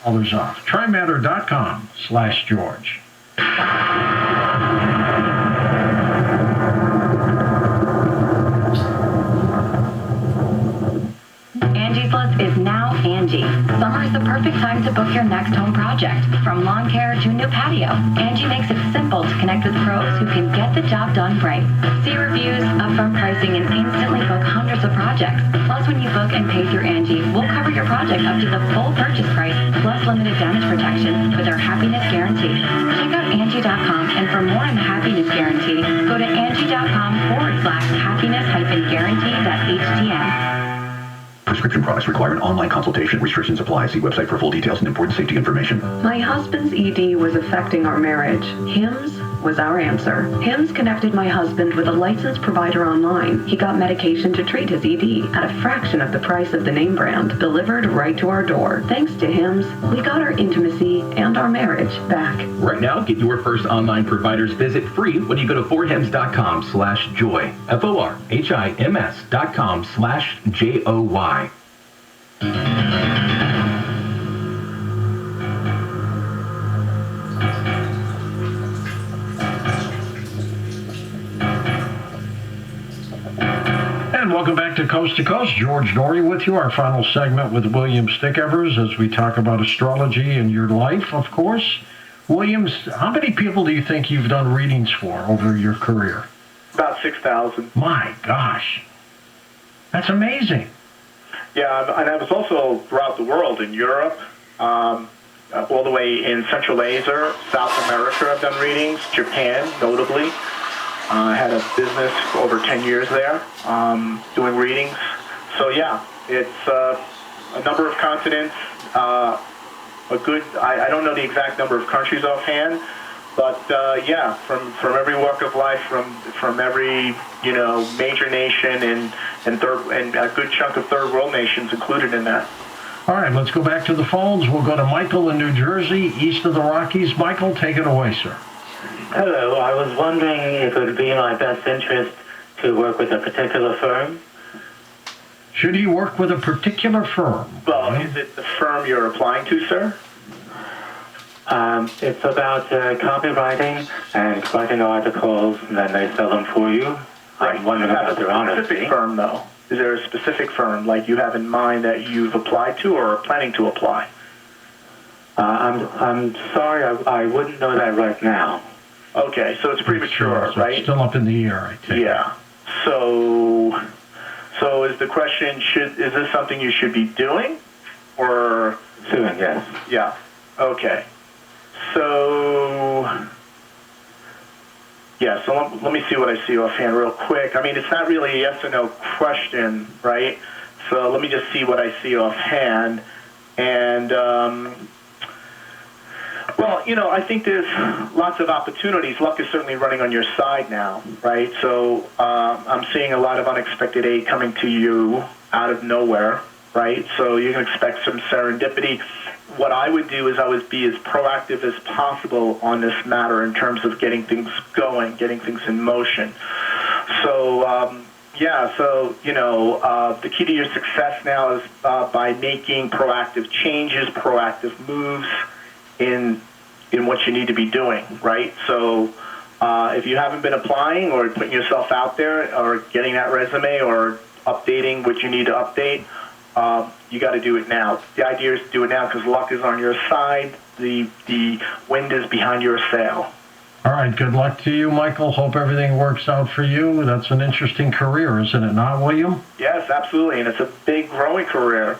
$100 off. TriMatter.com/George. Angie Floods is now Angie. Summer is the perfect time to book your next home project. From lawn care to new patio, Angie makes it simple to connect with pros who can get the job done right. See reviews, upfront pricing, and instantly book hundreds of projects. Plus, when you book and pay through Angie, we'll cover your project up to the full purchase price, plus limited damage protection with our happiness guarantee. Check out Angie.com, and for more on the happiness guarantee, go to Angie.com/happiness-guarantee.htm. Prescription products require an online consultation. Restrictions apply. See website for full details and important safety information. My husband's ED was affecting our marriage. HIMS was our answer. HIMS connected my husband with a licensed provider online. He got medication to treat his ED at a fraction of the price of the name brand, delivered right to our door. Thanks to HIMS, we got our intimacy and our marriage back. Right now, get your first online provider's visit free when you go to forhims.com/joy. FORHIMS.com/JOY. And welcome back to Coast. George Norrie with you. Our final segment with William Stickevers as we talk about astrology and your life, of course. Williams, how many people do you think you've done readings for over your career? About 6,000. My gosh. That's amazing. Yeah, and I was also throughout the world, in Europe, all the way in Central Asia, South America I've done readings, Japan, notably. I had a business for over 10 years there, doing readings. So yeah, it's a number of continents, I don't know the exact number of countries offhand, but yeah, from every walk of life, from every major nation and a good chunk of third world nations included in that. All right, let's go back to the phones. We'll go to Michael in New Jersey, east of the Rockies. Michael, take it away, sir. Hello, I was wondering if it would be in my best interest to work with a particular firm. Should he work with a particular firm? Well, is it the firm you're applying to, sir? It's about copywriting and writing articles, and then they sell them for you. Right. I'm wondering about their honesty. Specific firm, though. Is there a specific firm like you have in mind that you've applied to or are planning to apply? I'm sorry, I wouldn't know that right now. Okay, so it's premature, so right? It's still up in the air, I think. Yeah. So is the question, is this something you should be doing? Or... Soon, yes. Yeah. Okay. So... Yeah, so let me see what I see offhand real quick. I mean, it's not really a yes or no question, right? So let me just see what I see offhand. And... well, I think there's lots of opportunities. Luck is certainly running on your side now, right? So I'm seeing a lot of unexpected aid coming to you out of nowhere, right? So you can expect some serendipity. What I would do is I would be as proactive as possible on this matter in terms of getting things going, getting things in motion. So, the key to your success now is by making proactive changes, proactive moves in what you need to be doing, right? So if you haven't been applying or putting yourself out there or getting that resume or updating what you need to update, you got to do it now. The idea is to do it now because luck is on your side. The wind is behind your sail. All right, good luck to you, Michael. Hope everything works out for you. That's an interesting career, isn't it not, William? Yes, absolutely, and it's a big, growing career.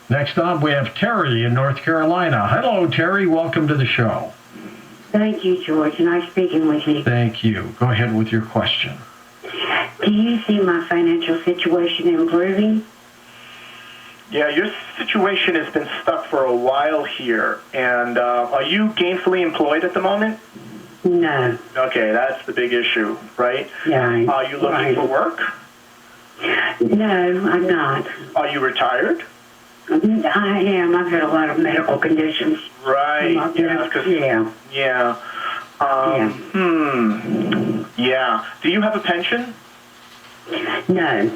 Next up, we have Terry in North Carolina. Hello, Terry. Welcome to the show. Thank you, George. Nice speaking with you. Thank you. Go ahead with your question. Do you see my financial situation improving? Yeah, your situation has been stuck for a while here. And are you gainfully employed at the moment? No. Okay, that's the big issue, right? Yeah. Are you looking for work? No, I'm not. Are you retired? I am. I've had a lot of medical conditions. Right. Yeah. Yeah. Yeah. Do you have a pension? No.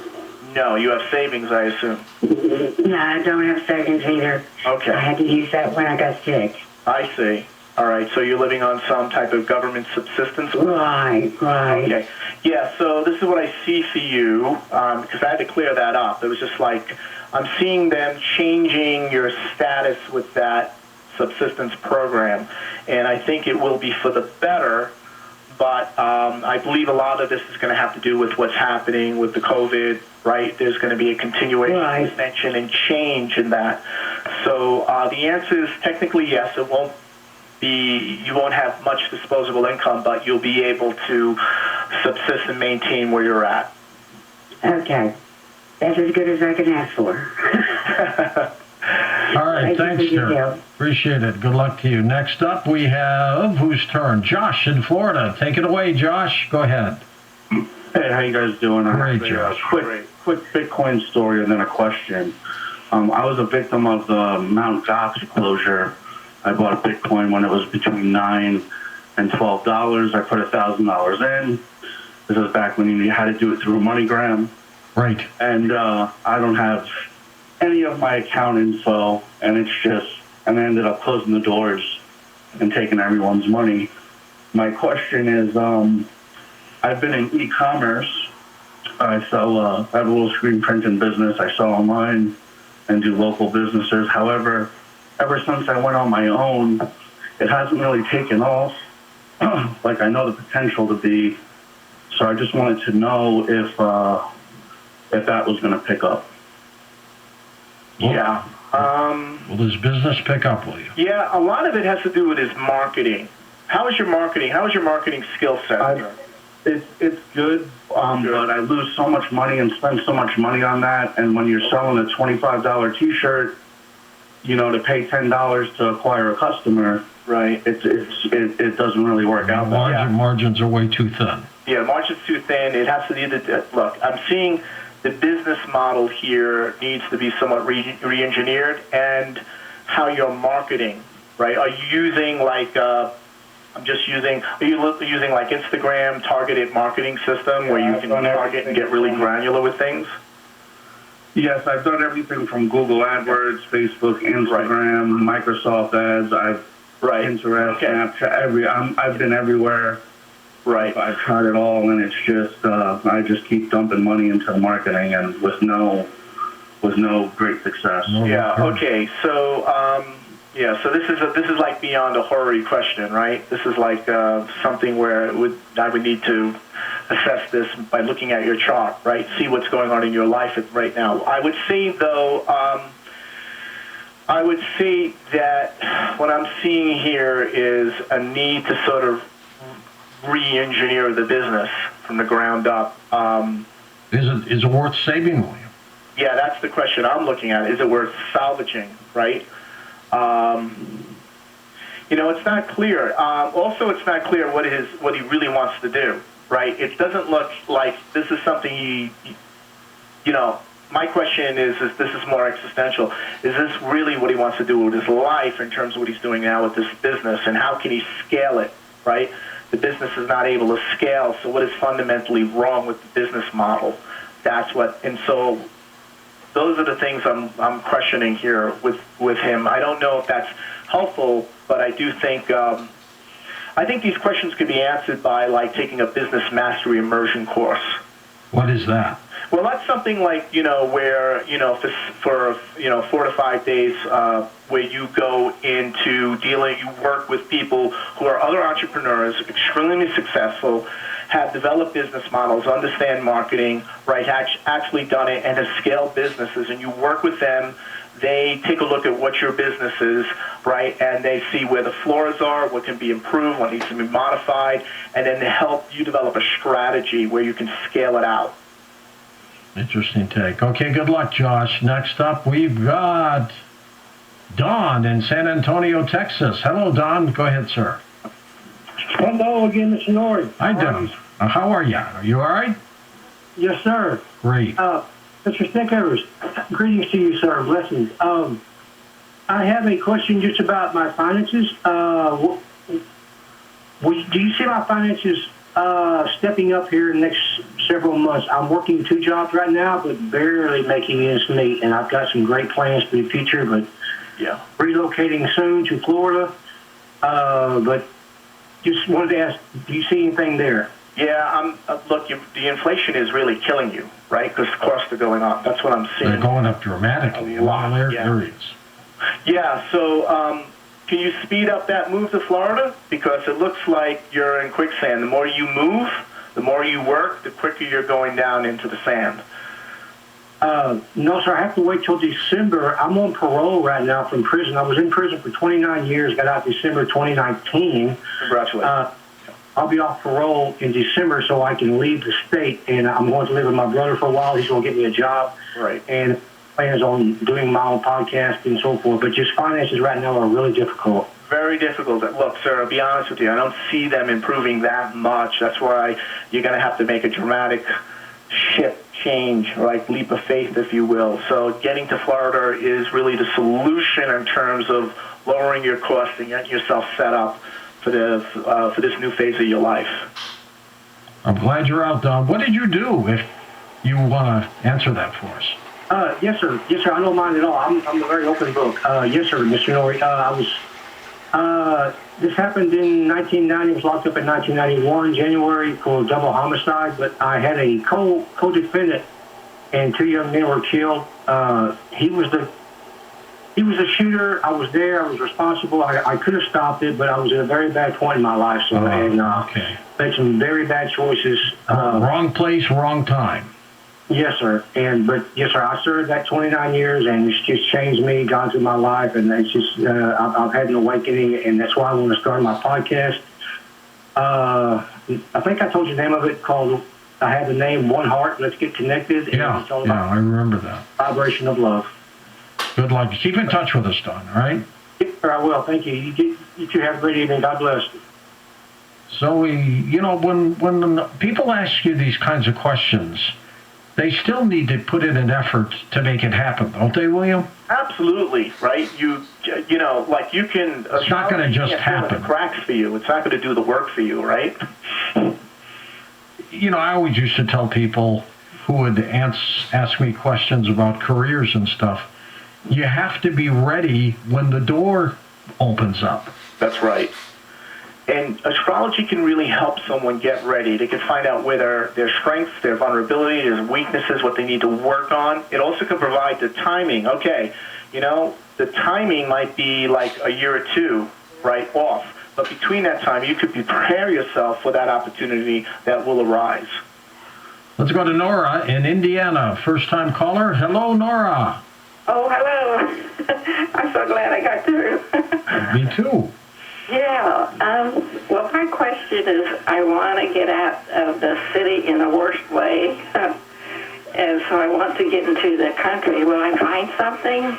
No, you have savings, I assume. No, I don't have savings either. Okay. I had to use that when I got sick. I see. All right, so you're living on some type of government subsistence? Right. Okay. Yeah, so this is what I see for you, because I had to clear that up. It was just like, I'm seeing them changing your status with that subsistence program, and I think it will be for the better, but I believe a lot of this is going to have to do with what's happening with the COVID, right? There's going to be a continuation, extension, and change in that. So the answer is technically yes, it won't be, you won't have much disposable income, but you'll be able to subsist and maintain where you're at. Okay. That's as good as I can ask for. All right, thanks, sir. Appreciate it. Good luck to you. Next up, we have, whose turn? Josh in Florida. Take it away, Josh. Go ahead. Hey, how you guys doing? Great, Josh. Quick Bitcoin story and then a question. I was a victim of the Mount Gox closure. I bought Bitcoin when it was between $9 and $12. I put $1,000 in. This was back when you had to do it through a MoneyGram. Right. And I don't have any of my account info, and I ended up closing the doors and taking everyone's money. My question is, I've been in e-commerce. I have a little screen printing business. I sell online and do local businesses. However, ever since I went on my own, it hasn't really taken off like I know the potential to be. So I just wanted to know if that was going to pick up. Yeah. Will this business pick up, William? Yeah, a lot of it has to do with his marketing. How is your marketing? How is your marketing skill set? It's good, but I lose so much money and spend so much money on that. And when you're selling a $25 T-shirt, to pay $10 to acquire a customer, right? It doesn't really work out. Margins are way too thin. Yeah, margins too thin. It has to either look. I'm seeing the business model here needs to be somewhat re-engineered, and how you're marketing, right? Are you using like Are you using like Instagram targeted marketing system where you can target and get really granular with things? Yes, I've done everything from Google AdWords, Facebook, Instagram, Microsoft Ads. Pinterest, Snapchat. I've been everywhere. Right. I've tried it all, and it's just I just keep dumping money into marketing, and with no great success. Yeah. Okay. So so this is like beyond a horary question, right? This is like something where I would need to assess this by looking at your chart, right? See what's going on in your life right now. I would say though. I would say that what I'm seeing here is a need to sort of re-engineer the business from the ground up. Is it worth saving, William? Yeah, that's the question I'm looking at. Is it worth salvaging, right? It's not clear. Also, it's not clear what he really wants to do, right? It doesn't look like this is something my question is this is more existential. Is this really what he wants to do with his life in terms of what he's doing now with this business, and how can he scale it, right? The business is not able to scale, so what is fundamentally wrong with the business model? And so those are the things I'm questioning here with him. I don't know if that's helpful, but I do think these questions could be answered by like taking a business mastery immersion course. What is that? Well, that's something like, where, for 4 to 5 days, where you go into you work with people who are other entrepreneurs, extremely successful, have developed business models, understand marketing, right, actually done it, and have scaled businesses, and you work with them. They take a look at what your business is, right, and they see where the flaws are, what can be improved, what needs to be modified, and then they help you develop a strategy where you can scale it out. Interesting take. Okay, good luck, Josh. Next up, we've got Don in San Antonio, Texas. Hello, Don. Go ahead, sir. Hello again, Mr. Norrie. Hi, Don. How are you? Are you all right? Yes, sir. Great. Mr. Stickevers, greetings to you, sir. Blessings. I have a question just about my finances. Do you see my finances stepping up here in the next several months. I'm working 2 jobs right now, but barely making ends meet, and I've got some great plans for the future, but relocating soon to Florida. But just wanted to ask, do you see anything there? Yeah, look, the inflation is really killing you, right? Because costs are going up. That's what I'm seeing. They're going up dramatically in all areas. Yeah, so can you speed up that move to Florida? Because it looks like you're in quicksand. The more you move, the more you work, the quicker you're going down into the sand. No, sir, I have to wait till December. I'm on parole right now from prison. I was in prison for 29 years, got out December 2019. Congratulations. I'll be off parole in December so I can leave the state, and I'm going to live with my brother for a while. He's going to get me a job. Right. And plans on doing my own podcast and so forth. But just finances right now are really difficult. Very difficult. Look, sir, I'll be honest with you. I don't see them improving that much. That's why you're going to have to make a dramatic shift change, like leap of faith, if you will. So getting to Florida is really the solution in terms of lowering your costs and getting yourself set up for this new phase of your life. I'm glad you're out, Don. What did you do, if you want to answer that for us? Yes, sir. Yes, sir. I don't mind at all. I'm a very open book. Yes, sir, Mr. Norrie. This happened in 1990. I was locked up in 1991, January, for double homicide. But I had a co-defendant, and 2 young men were killed. He was the shooter. I was there. I was responsible. I could have stopped it, but I was at a very bad point in my life, so made some very bad choices. Wrong place, wrong time. Yes, sir. But yes, sir. I served that 29 years, and it's just changed me, gone through my life, and it's just I've had an awakening, and that's why I want to start my podcast. I think I told you the name of it, called. I have the name One Heart. Let's Get Connected. Yeah, I remember that. Vibration of love. Good luck. Keep in touch with us, Don. All right. Yes, sir, I will. Thank you. You two have a great evening. God bless. So when people ask you these kinds of questions, they still need to put in an effort to make it happen, don't they, William? Absolutely, right? You like you can. It's not going to just happen. The cracks for you. It's not going to do the work for you, right? I always used to tell people who would ask me questions about careers and stuff, you have to be ready when the door opens up. That's right. And astrology can really help someone get ready. They can find out where their strengths, their vulnerabilities, their weaknesses, what they need to work on. It also can provide the timing. Okay, the timing might be like a year or two, right, off. But between that time, you could prepare yourself for that opportunity that will arise. Let's go to Nora in Indiana. First-time caller. Hello, Nora. Oh, hello. I'm so glad I got through. Me too. Yeah. Well, my question is, I want to get out of the city in the worst way, and so I want to get into the country. Will I find something?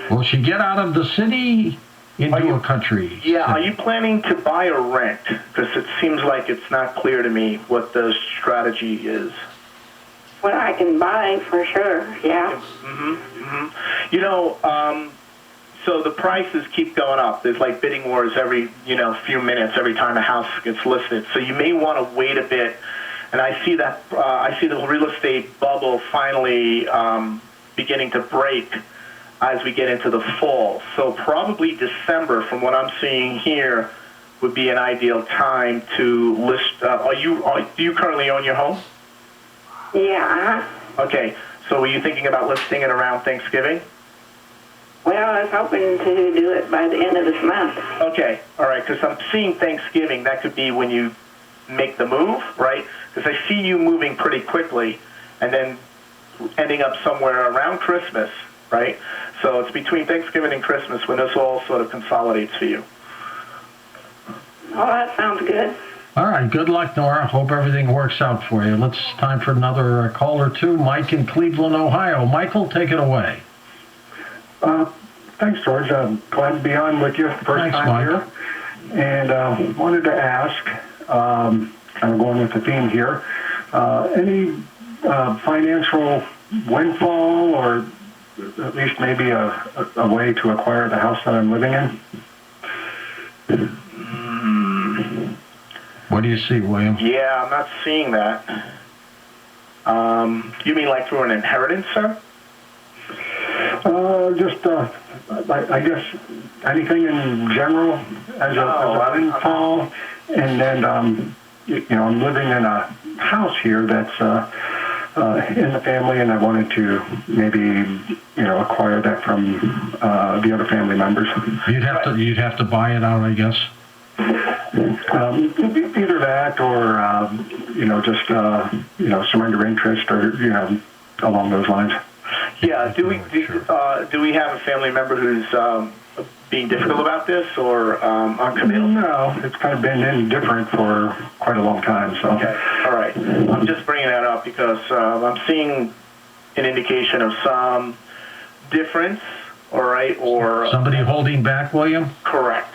Will she get out of the city into a country? Yeah. Are you planning to buy or rent? Because it seems like it's not clear to me what the strategy is. Well, I can buy for sure, yeah. So the prices keep going up. There's like bidding wars every, few minutes every time a house gets listed. So you may want to wait a bit. And I see the real estate bubble finally beginning to break as we get into the fall. So probably December, from what I'm seeing here, would be an ideal time to list. Do you currently own your home? Yeah. Okay. So were you thinking about listing it around Thanksgiving? Well, I was hoping to do it by the end of this month. Okay. All right. Because I'm seeing Thanksgiving. That could be when you make the move, right? Because I see you moving pretty quickly and then ending up somewhere around Christmas, right? So it's between Thanksgiving and Christmas when this all sort of consolidates for you. Oh, that sounds good. All right. Good luck, Nora. Hope everything works out for you. Time for another call or two. Mike in Cleveland, Ohio. Michael, take it away. Thanks, George. I'm glad to be on with you first time Mike. here. And wanted to ask, kind of going with the theme here, any financial windfall or at least maybe a way to acquire the house that I'm living in? What do you see, William? Yeah, I'm not seeing that. You mean like through an inheritance, sir? I guess anything in general as a windfall, and then I'm living in a house here that's in the family, and I wanted to maybe acquire that from the other family members. You'd have to buy it out, I guess. Either that, or just surrender interest, or along those lines. Yeah. Do we have a family member who's being difficult about this, or uncommitted? No, it's kind of been indifferent for quite a long time. So. Okay. All right. I'm just bringing that up because I'm seeing an indication of some difference. All right, or somebody holding back, William? Correct.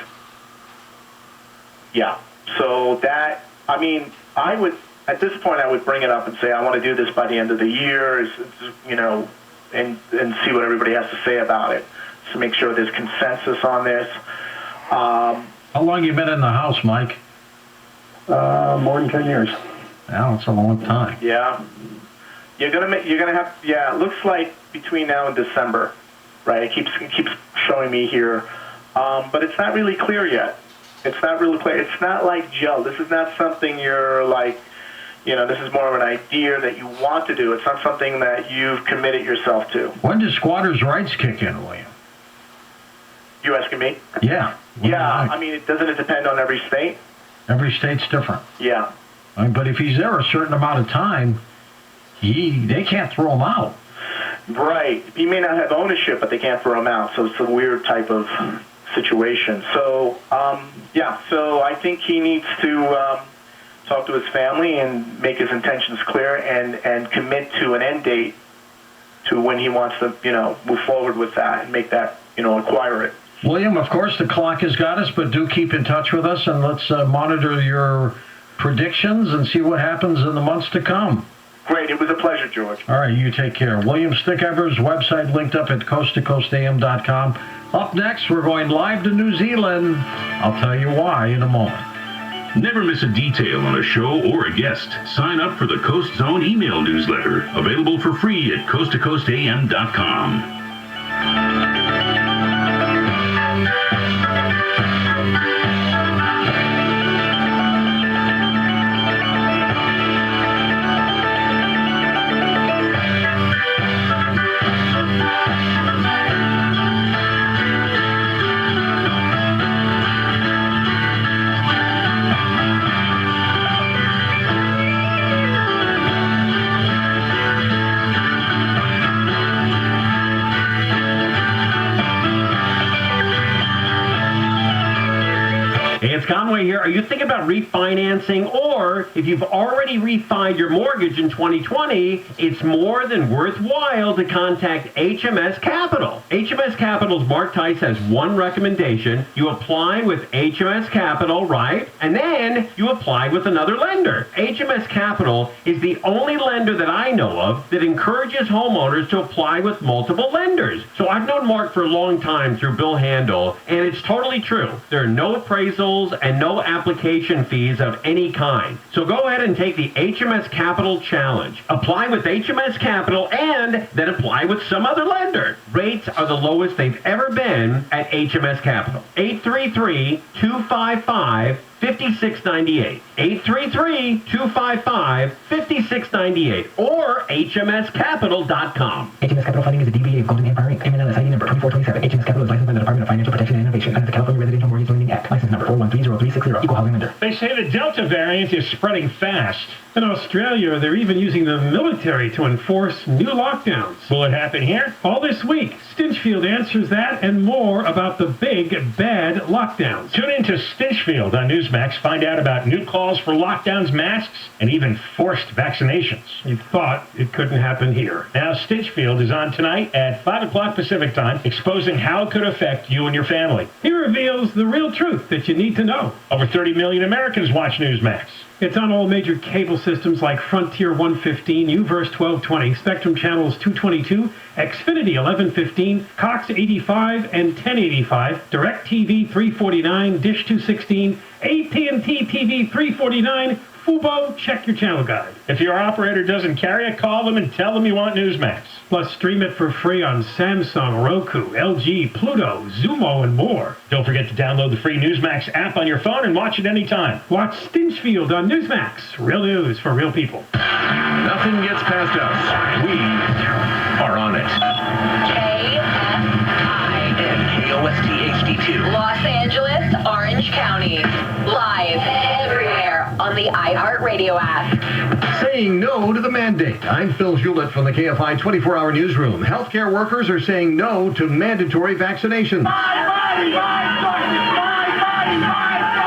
Yeah. So that, I mean, I would, at this point, I would bring it up and say, I want to do this by the end of the year, and see what everybody has to say about it, to make sure there's consensus on this. How long you been in the house, Mike? More than 10 years. Yeah, that's a long time. Yeah. You're gonna have, yeah, it looks like between now and December, right? It keeps showing me here. But it's not really clear yet. It's not really clear. It's not like Joe. This is not something you're like, this is more of an idea that you want to do. It's not something that you've committed yourself to. When does squatters' rights kick in, William? You asking me? Yeah. Yeah, I mean, doesn't it depend on every state? Every state's different. Yeah. But if he's there a certain amount of time, they can't throw him out. Right. He may not have ownership, but they can't throw him out. So it's a weird type of situation. So, so I think he needs to talk to his family and make his intentions clear and commit to an end date to when he wants to, move forward with that and make that, acquire it. William, of course, the clock has got us, but do keep in touch with us, and let's monitor your predictions and see what happens in the months to come. Great. It was a pleasure, George. All right, you take care. William Stickever's website linked up at coasttocoastam.com. Up next, we're going live to New Zealand. I'll tell you why in a moment. Never miss a detail on a show or a guest. Sign up for the Coast Zone email newsletter, available for free at coasttocoastam.com. Conway here. Are you thinking about refinancing, or if you've already refined your mortgage in 2020, it's more than worthwhile to contact HMS Capital. HMS Capital's Mark Tice has one recommendation. You apply with HMS Capital, right? And then you apply with another lender. HMS Capital is the only lender that I know of that encourages homeowners to apply with multiple lenders. So I've known Mark for a long time through Bill Handel, and it's totally true. There are no appraisals and no application fees of any kind. So go ahead and take the HMS Capital Challenge. Apply with HMS Capital and then apply with some other lender. Rates are the lowest they've ever been at HMS Capital. 833-255-5698. 833-255-5698 or hmscapital.com. HMS Capital Funding is a DBA of Golden Empire Inc. MNLS ID number 2427. HMS Capital is licensed by the Department of Financial Protection and Innovation under the California Residential Mortgage Lending Act. License number 4130360. Equal housing lender. They say the Delta variant is spreading fast. In Australia, they're even using the military to enforce new lockdowns. Will it happen here? All this week, Stinchfield answers that and more about the big, bad lockdowns. Tune in to Stinchfield on Newsmax. Find out about new calls for lockdowns, masks, and even forced vaccinations. You thought it couldn't happen here. Now, Stinchfield is on tonight at 5 o'clock Pacific time, exposing how it could affect you and your family. He reveals the real truth that you need to know. Over 30 million Americans watch Newsmax. It's on all major cable systems like Frontier 115, Uverse 1220, Spectrum Channels 222, Xfinity 1115, Cox 85 and 1085, DirecTV 349, Dish 216, AT&T TV 349, Fubo, check your channel guide. If your operator doesn't carry it, call them and tell them you want Newsmax. Plus, stream it for free on Samsung, Roku, LG, Pluto, Zumo, and more. Don't forget to download the free Newsmax app on your phone and watch it anytime. Watch Stinchfield on Newsmax. Real news for real people. Nothing gets past us. We are on it. KFI. And KOST HD2. Los Angeles, Orange County. Live everywhere on the iHeartRadio app. Saying no to the mandate. I'm Phil Hewlett from the KFI 24-hour newsroom. Healthcare workers are saying no to mandatory vaccinations.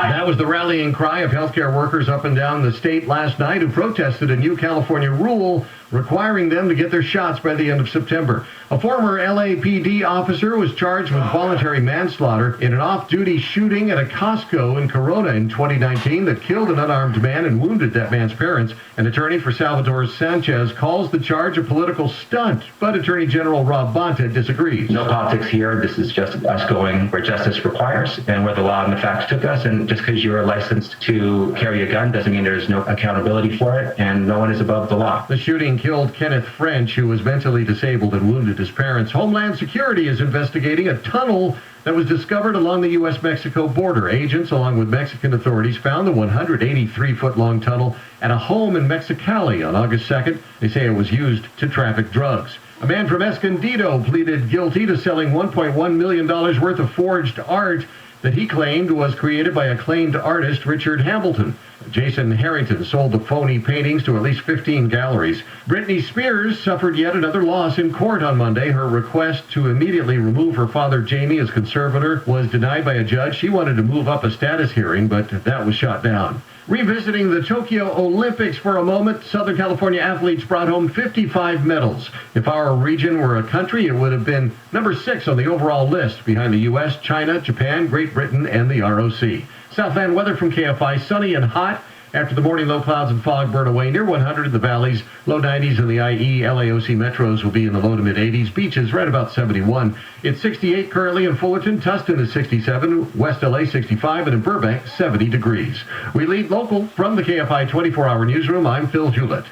That was the rallying cry of healthcare workers up and down the state last night who protested a new California rule requiring them to get their shots by the end of September. A former LAPD officer was charged with voluntary manslaughter in an off-duty shooting at a Costco in Corona in 2019 that killed an unarmed man and wounded that man's parents. An attorney for Salvador Sanchez calls the charge a political stunt, but Attorney General Rob Bonta disagrees. No politics here. This is just us going where justice requires and where the law and the facts took us. And just because you're licensed to carry a gun doesn't mean there's no accountability for it, and no one is above the law. The shooting killed Kenneth French, who was mentally disabled and wounded his parents. Homeland Security is investigating a tunnel that was discovered along the U.S.-Mexico border. Agents, along with Mexican authorities, found the 183-foot-long tunnel at a home in Mexicali on August 2nd. They say it was used to traffic drugs. A man from Escondido pleaded guilty to selling $1.1 million worth of forged art that he claimed was created by acclaimed artist Richard Hambleton. Jason Harrington sold the phony paintings to at least 15 galleries. Britney Spears suffered yet another loss in court on Monday. Her request to immediately remove her father Jamie as conservator was denied by a judge. She wanted to move up a status hearing, but that was shot down. Revisiting the Tokyo Olympics for a moment, Southern California athletes brought home 55 medals. If our region were a country, it would have been number 6 on the overall list, behind the U.S., China, Japan, Great Britain, and the ROC. Southland weather from KFI, sunny and hot. After the morning, low clouds and fog burn away near 100 in the valleys. Low 90s in the IE, LAOC metros will be in the low to mid 80s. Beaches right about 71. It's 68 currently in Fullerton. Tustin is 67. West LA 65. And in Burbank, 70 degrees. We lead local from the KFI 24-hour newsroom. I'm Phil Hewlett.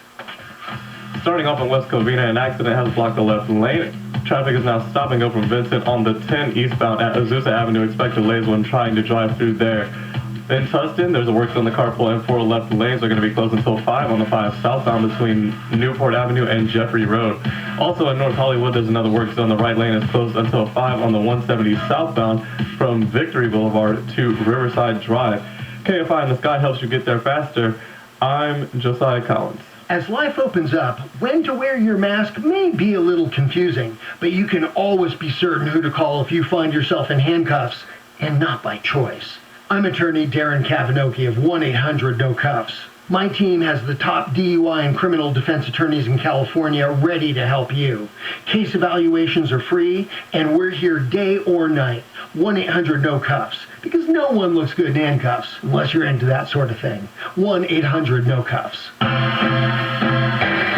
Starting off in West Covina, an accident has blocked the left lane. Traffic is now stopping up from Vincent on the 10 eastbound at Azusa Avenue. Expect delays when trying to drive through there. In Tustin, there's a work on the carpool and 4 left lanes are going to be closed until 5 on the 5 southbound between Newport Avenue and Jeffrey Road. Also in North Hollywood, there's another work zone. The right lane is closed until 5 on the 170 southbound from Victory Boulevard to Riverside Drive. KFI in the Sky helps you get there faster. I'm Josiah Collins. As life opens up, when to wear your mask may be a little confusing, but you can always be certain who to call if you find yourself in handcuffs, and not by choice. I'm attorney Darren Kavanoki of 1-800-NO-CUFFS. My team has the top DUI and criminal defense attorneys in California ready to help you. Case evaluations are free, and we're here day or night. 1-800-NO-CUFFS, because no one looks good in handcuffs unless you're into that sort of thing. 1-800-NO-CUFFS.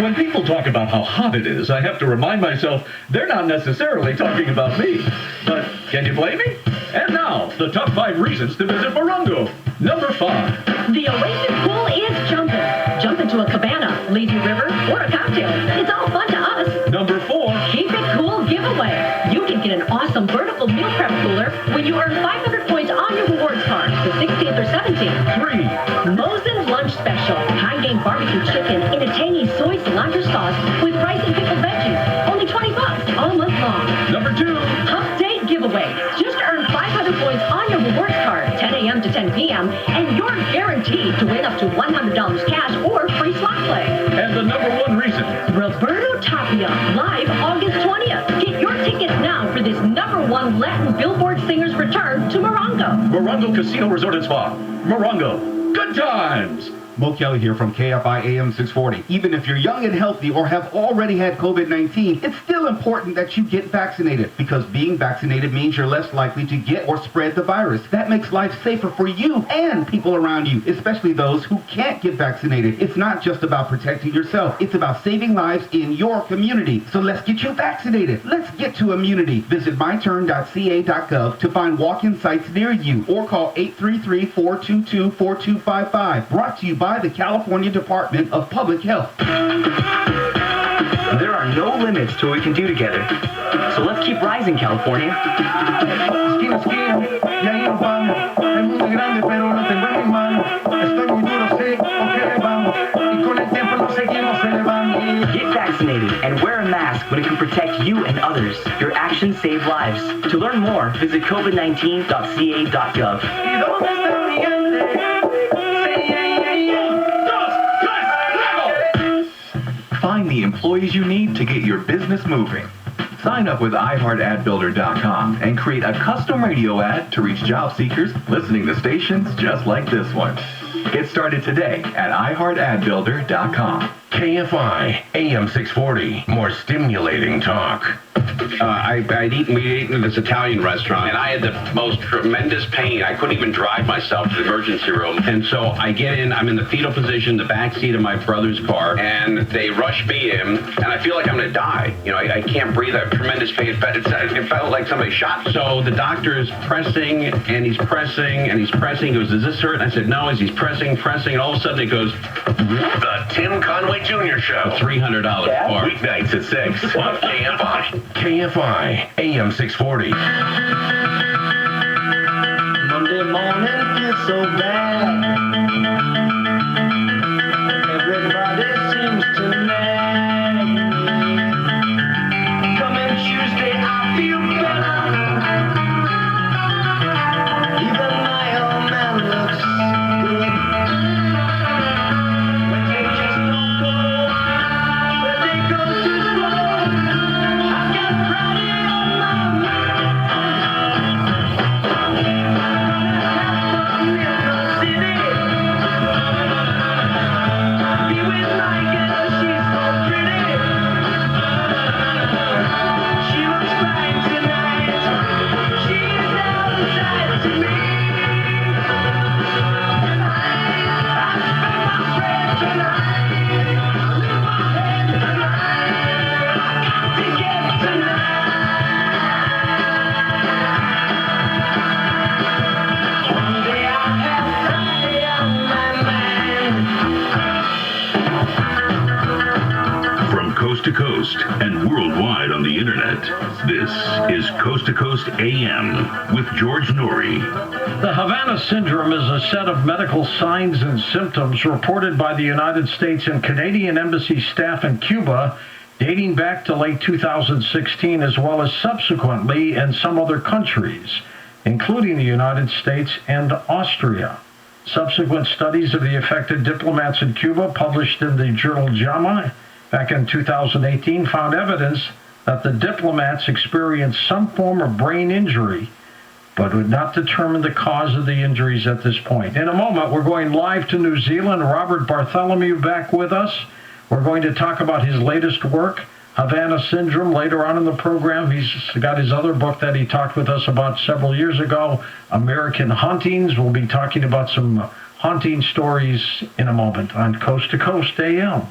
When people talk about how hot it is, I have to remind myself they're not necessarily talking about me. But can you blame me? And now, the top 5 reasons to visit Morongo. Number 5. The Oasis Pool is jumping. Jump into a cabana, lazy river, or a cocktail. It's all fun to us. Number 4. Keep It Cool giveaway. You can get an awesome vertical meal prep cooler when you earn 500 points on your rewards card the 16th or 17th. 3. Mosin's Lunch Special. High-game barbecue chicken in a tangy soy cilantro sauce with rice and pickled veggies. Only $20 all month long. Number 2. Hump Day giveaway. Just earn 500 points on your rewards card, 10 a.m. to 10 p.m., and you're guaranteed to win up to $100 cash or free slot play. And the number 1 reason. Roberto Tapia, live August 20th. Get your tickets now for this number 1 Latin Billboard singer's return to Morongo. Morongo Casino Resort and Spa. Morongo. Good times. Mo Kelly here from KFI AM 640. Even if you're young and healthy or have already had COVID-19, it's still important that you get vaccinated because being vaccinated means you're less likely to get or spread the virus. That makes life safer for you and people around you, especially those who can't get vaccinated. It's not just about protecting yourself. It's about saving lives in your community. So let's get you vaccinated. Let's get to immunity. Visit myturn.ca.gov to find walk-in sites near you or call 833-422-4255. Brought to you by by the California Department of Public Health. There are no limits to what we can do together. So let's keep rising, California. Esquina, esquina, y ahí nos vamos. El mundo es grande, pero lo tengo en mis manos. Estoy muy duro, sí, ok, vamos. Y con el tiempo nos seguimos elevando. Get vaccinated and wear a mask when it can protect you and others. Your actions save lives. To learn more, visit covid19.ca.gov. ¿Y dónde está mi gente? Find the employees you need to get your business moving. Sign up with iHeartAdBuilder.com and create a custom radio ad to reach job seekers listening to stations just like this one. Get started today at iHeartAdBuilder.com. KFI AM 640. More stimulating talk. We'd eaten at this Italian restaurant, and I had the most tremendous pain. I couldn't even drive myself to the emergency room. And so I get in, I'm in the fetal position, the back seat of my brother's car, and they rush me in, and I feel like I'm going to die. You know, I can't breathe. I have tremendous pain. It felt like somebody shot. So the doctor is pressing, and he's pressing, and he's pressing. He goes, does this hurt? And I said, no. As he's pressing, and all of a sudden it goes, The Tim Conway Jr. Show. $300 bar. Weeknights at 6 on KFI. KFI AM 640. Monday morning feels so bad. Everybody seems to nag me. Coming Tuesday, I feel better. Even my old man looks good. When they just don't go, when they go too slow. I've got Friday on my mind. Coast to coast and worldwide on the internet. This is Coast to Coast AM with George Norrie. The Havana Syndrome is a set of medical signs and symptoms reported by the United States and Canadian Embassy staff in Cuba dating back to late 2016, as well as subsequently in some other countries, including the United States and Austria. Subsequent studies of the affected diplomats in Cuba, published in the journal JAMA back in 2018, found evidence that the diplomats experienced some form of brain injury, but would not determine the cause of the injuries at this point. In a moment, we're going live to New Zealand. Robert Bartholomew back with us. We're going to talk about his latest work, Havana Syndrome. Later on in the program, he's got his other book that he talked with us about several years ago, American Hauntings. We'll be talking about some haunting stories in a moment on Coast to Coast AM.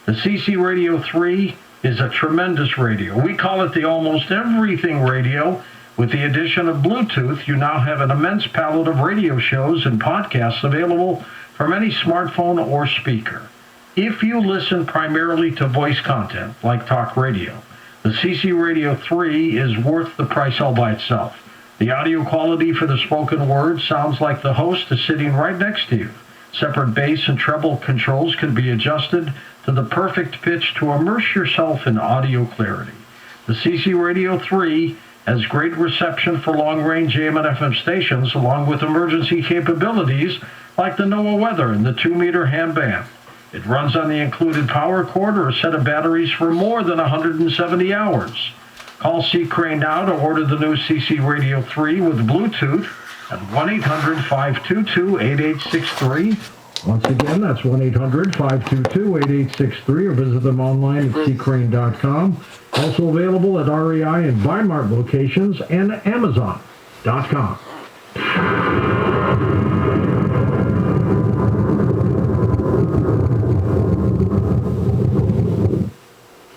The CC Radio 3 is a tremendous radio. We call it the almost everything radio. With the addition of Bluetooth, you now have an immense palette of radio shows and podcasts available from any smartphone or speaker. If you listen primarily to voice content, like talk radio, the CC Radio 3 is worth the price all by itself. The audio quality for the spoken word sounds like the host is sitting right next to you. Separate bass and treble controls can be adjusted to the perfect pitch to immerse yourself in audio clarity. The CC Radio 3 has great reception for long-range AM and FM stations, along with emergency capabilities like the NOAA weather and the 2-meter ham band. It runs on the included power cord or a set of batteries for more than 170 hours. Call C. Crane now to order the new CC Radio 3 with Bluetooth at 1-800-522-8863. Once again, that's 1-800-522-8863, or visit them online at ccrane.com. Also available at REI and Bi-Mart locations and Amazon.com.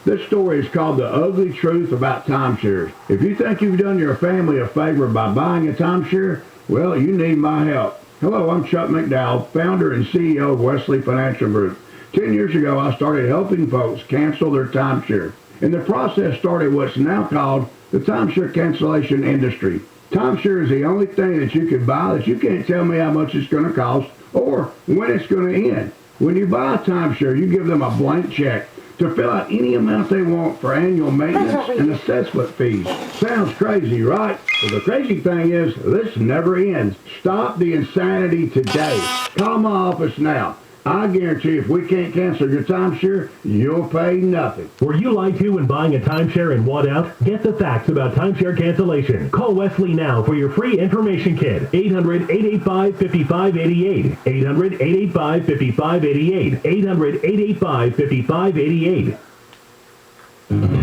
This story is called The Ugly Truth About Timeshares. If you think you've done your family a favor by buying a timeshare, well, you need my help. Hello, I'm Chuck McDowell, founder and CEO of Wesley Financial Group. 10 years ago, I started helping folks cancel their timeshare. And the process started what's now called the timeshare cancellation industry. Timeshare is the only thing that you can buy that you can't tell me how much it's going to cost or when it's going to end. When you buy a timeshare, you give them a blank check to fill out any amount they want for annual maintenance and assessment fees. Sounds crazy, right? Well, the crazy thing is, this never ends. Stop the insanity today. Call my office now. I guarantee if we can't cancel your timeshare, you'll pay nothing. Were you lied to when buying a timeshare and want out? Get the facts about timeshare cancellation. Call Wesley now for your free information kit. 800-885-5588. 800-885-5588. 800-885-5588.